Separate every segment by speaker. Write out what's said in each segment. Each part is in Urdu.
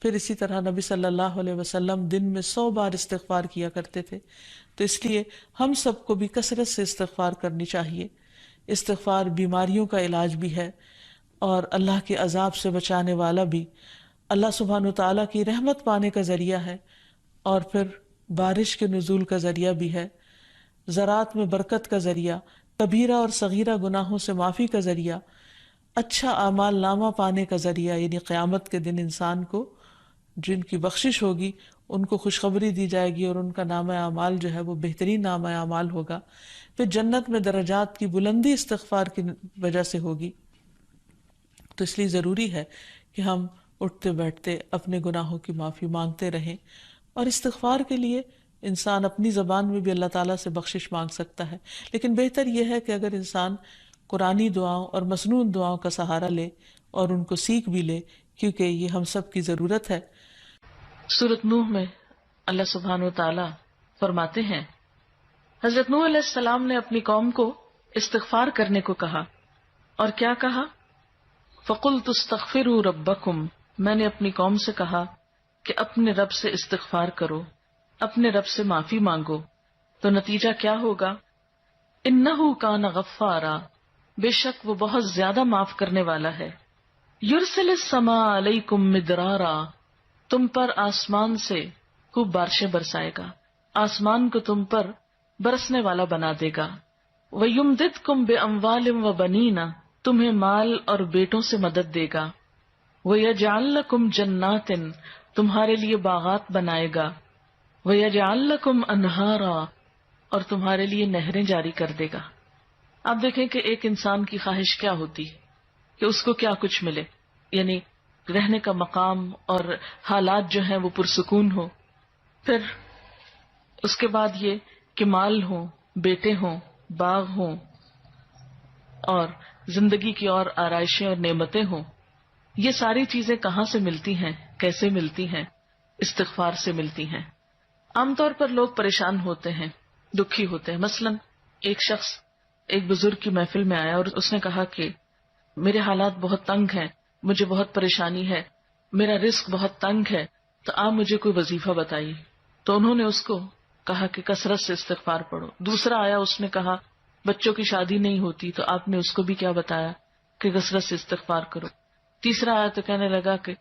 Speaker 1: پھر اسی طرح نبی صلی اللہ علیہ وسلم دن میں 100 بار استغفار کیا کرتے تھے. تو اس لیے ہم سب کو بھی کثرت سے استغفار کرنی چاہیے. استغفار بیماریوں کا علاج بھی ہے اور اللہ کے عذاب سے بچانے والا بھی، اللہ سبحانہ وتعالیٰ کی رحمت پانے کا ذریعہ ہے، اور پھر بارش کے نزول کا ذریعہ بھی ہے، زراعت میں برکت کا ذریعہ، کبیرہ اور صغیرہ گناہوں سے معافی کا ذریعہ، اچھا اعمال نامہ پانے کا ذریعہ. یعنی قیامت کے دن انسان کو جن کی بخشش ہوگی ان کو خوشخبری دی جائے گی اور ان کا نامہ اعمال جو ہے وہ بہترین نامہ اعمال ہوگا. پھر جنت میں درجات کی بلندی استغفار کی وجہ سے ہوگی. تو اس لیے ضروری ہے کہ ہم اٹھتے بیٹھتے اپنے گناہوں کی معافی مانگتے رہیں. اور استغفار کے لیے انسان اپنی زبان میں بھی اللہ تعالیٰ سے بخشش مانگ سکتا ہے، لیکن بہتر یہ ہے کہ اگر انسان قرآنی دعاؤں اور مسنون دعاؤں کا سہارا لے اور ان کو سیکھ بھی لے، کیونکہ یہ ہم سب کی ضرورت ہے. سورۃ نوح میں اللہ سبحانہ وتعالیٰ فرماتے ہیں، حضرت نوح علیہ السلام نے اپنی قوم کو استغفار کرنے کو کہا، اور کیا کہا؟ فَقُلْتُ اسْتَغْفِرُوا رَبَّكُمْ، میں نے اپنی قوم سے کہا کہ اپنے رب سے استغفار کرو، اپنے رب سے معافی مانگو. تو نتیجہ کیا ہوگا؟ إِنَّهُ كَانَ غَفَّارًا، بے شک وہ بہت زیادہ معاف کرنے والا ہے. يُرْسِلِ السَّمَاءَ عَلَيْكُمْ مِدْرَارًا، تم پر آسمان سے خوب بارشیں برسائے گا، آسمان کو تم پر برسنے والا بنا دے گا. وَيُمْدِدْكُمْ بِأَمْوَالٍ وَبَنِينَ، تمہیں مال اور بیٹوں سے مدد دے گا. وَيَجْعَلْ لَكُمْ جَنَّاتٍ، تمہارے لیے باغات بنائے گا. وَيَجْعَلْ لَكُمْ أَنْهَارًا، اور تمہارے لیے نہریں جاری کر دے گا. آپ دیکھیں کہ ایک انسان کی خواہش کیا ہوتی ہے کہ اس کو کیا کچھ ملے، یعنی رہنے کا مقام اور حالات جو ہیں وہ پرسکون ہو. پھر اس کے بعد یہ کہ مال ہوں، بیٹے ہوں، باغ ہوں، اور زندگی کی اور آرائشیں اور نعمتیں ہوں. یہ ساری چیزیں کہاں سے ملتی ہیں، کیسے ملتی ہیں؟ استغفار سے ملتی ہیں. عام طور پر لوگ پریشان ہوتے ہیں، دکھی ہوتے ہیں. مثلا ایک شخص ایک بزرگ کی محفل میں آیا اور اس نے کہا کہ میرے حالات بہت تنگ ہیں، مجھے بہت پریشانی ہے، میرا رزق بہت تنگ ہے، تو آپ مجھے کوئی وظیفہ بتائیے. تو انہوں نے اس کو کہا کہ کثرت سے استغفار پڑھو. دوسرا آیا، اس نے کہا بچوں کی شادی نہیں ہوتی، تو آپ نے اس کو بھی کیا بتایا کہ کثرت سے استغفار کرو. تیسرا آیا تو کہنے لگا کہ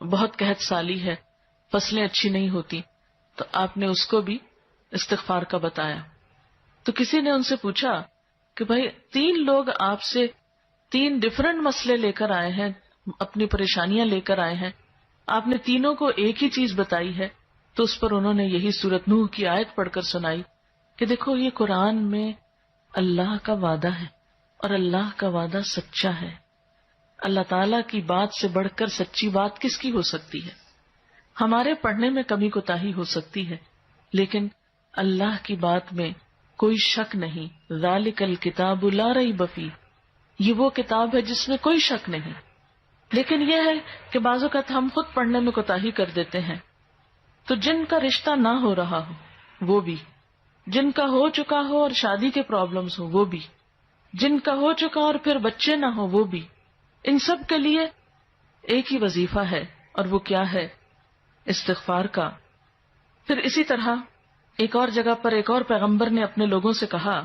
Speaker 1: بہت قحط سالی ہے، فصلیں اچھی نہیں ہوتی، تو آپ نے اس کو بھی استغفار کا بتایا. تو کسی نے ان سے پوچھا کہ بھائی 3 لوگ آپ سے 3 ڈفرنٹ مسئلے لے کر آئے ہیں، اپنی پریشانیاں لے کر آئے ہیں، آپ نے تینوں کو ایک ہی چیز بتائی ہے. تو اس پر انہوں نے یہی سورۃ نوح کی آیت پڑھ کر سنائی کہ دیکھو یہ قرآن میں اللہ کا وعدہ ہے اور اللہ کا وعدہ سچا ہے. اللہ تعالیٰ کی بات سے بڑھ کر سچی بات کس کی ہو سکتی ہے؟ ہمارے پڑھنے میں کمی کوتاہی ہو سکتی ہے، لیکن اللہ کی بات میں کوئی شک نہیں. ذالک الکتاب لا ریب فیہ، یہ وہ کتاب ہے جس میں کوئی شک نہیں. لیکن یہ ہے کہ بعض اوقات ہم خود پڑھنے میں کوتاہی کر دیتے ہیں. تو جن کا رشتہ نہ ہو رہا ہو وہ بھی، جن کا ہو چکا ہو اور شادی کے پرابلمز ہو وہ بھی، جن کا ہو چکا اور پھر بچے نہ ہو وہ بھی، ان سب کے لیے ایک ہی وظیفہ ہے، اور وہ کیا ہے؟ استغفار کا. پھر اسی طرح ایک اور جگہ پر ایک اور پیغمبر نے اپنے لوگوں سے کہا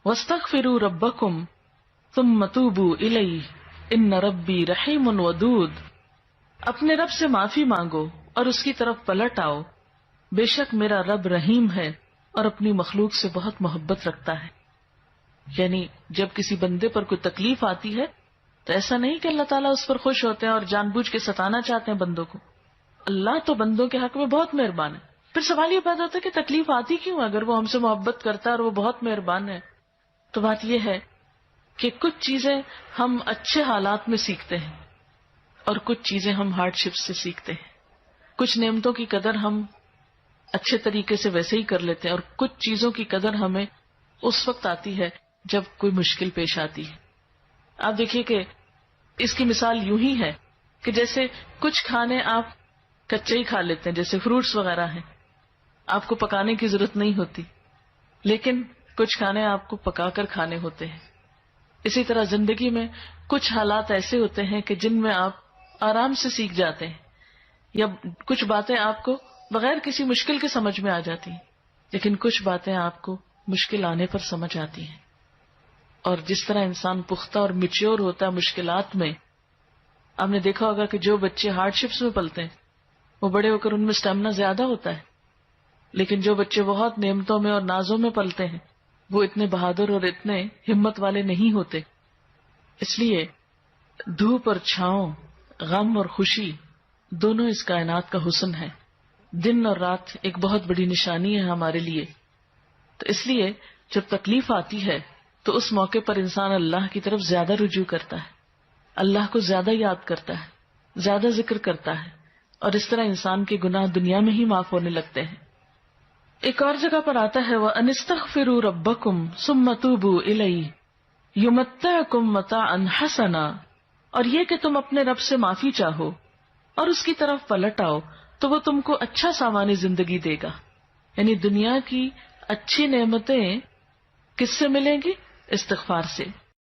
Speaker 1: وَاسْتَغْفِرُوا رَبَّكُمْ ثُمَّ تُوبُوا إِلَيْهِ إِنَّ رَبِّي رَحِيمٌ وَدُودٌ، اپنے رب سے معافی مانگو اور اس کی طرف پلٹ آؤ، بے شک میرا رب رحیم ہے اور اپنی مخلوق سے بہت محبت رکھتا ہے. یعنی جب کسی بندے پر کوئی تکلیف آتی ہے تو ایسا نہیں کہ اللہ تعالیٰ اس پر خوش ہوتے ہیں اور جان بوجھ کے ستانا چاہتے ہیں بندوں کو. اللہ تو بندوں کے حق میں بہت مہربان ہے. پھر سوال یہ پیدا ہوتا ہے کہ تکلیف آتی کیوں؟ اگر وہ ہم سے محبت کرتا ہے اور وہ بہت مہربان ہے. تو بات یہ ہے کہ کچھ چیزیں ہم اچھے حالات میں سیکھتے ہیں اور کچھ چیزیں ہم ہارڈ شپ سے سیکھتے ہیں. کچھ نعمتوں کی قدر ہم اچھے طریقے سے ویسے ہی کر لیتے ہیں، اور کچھ چیزوں کی قدر ہمیں اس وقت آتی ہے جب کوئی مشکل پیش آتی ہے. آپ دیکھیے کہ اس کی مثال یوں ہی ہے کہ جیسے کچھ کھانے آپ کچے ہی کھا لیتے ہیں، جیسے فروٹس وغیرہ ہیں، آپ کو پکانے کی ضرورت نہیں ہوتی، لیکن کچھ کھانے آپ کو پکا کر کھانے ہوتے ہیں. اسی طرح زندگی میں کچھ حالات ایسے ہوتے ہیں کہ جن میں آپ آرام سے سیکھ جاتے ہیں، یا کچھ باتیں آپ کو بغیر کسی مشکل کے سمجھ میں آ جاتی ہیں، لیکن کچھ باتیں آپ کو مشکل آنے پر سمجھ آتی ہیں. اور جس طرح انسان پختہ اور میچیور ہوتا ہے مشکلات میں، آپ نے دیکھا ہوگا کہ جو بچے ہارڈ شپس میں پلتے ہیں وہ بڑے ہو کر ان میں اسٹیمنا زیادہ ہوتا ہے، لیکن جو بچے بہت نعمتوں میں اور نازوں میں پلتے ہیں وہ اتنے بہادر اور اتنے ہمت والے نہیں ہوتے. اس لیے دھوپ اور چھاؤں، غم اور خوشی، دونوں اس کائنات کا حسن ہے. دن اور رات ایک بہت بڑی نشانی ہے ہمارے لیے. تو اس لیے جب تکلیف آتی ہے تو اس موقع پر انسان اللہ کی طرف زیادہ رجوع کرتا ہے، اللہ کو زیادہ یاد کرتا ہے، زیادہ ذکر کرتا ہے، اور اس طرح انسان کے گناہ دنیا میں ہی معاف ہونے لگتے ہیں. ایک اور جگہ پر آتا ہے وَأَنِ اسْتَغْفِرُوا رَبَّكُمْ ثُمَّ تُوبُوا إِلَيْهِ يُمَتِّعْكُمْ مَتَاعًا حَسَنًا، اور یہ کہ تم اپنے رب سے معافی چاہو اور اس کی طرف پلٹ آؤ تو وہ تم کو اچھا ساوانی زندگی دے گا. یعنی دنیا کی اچھی نعمتیں کس سے ملیں گی؟ استغفار سے.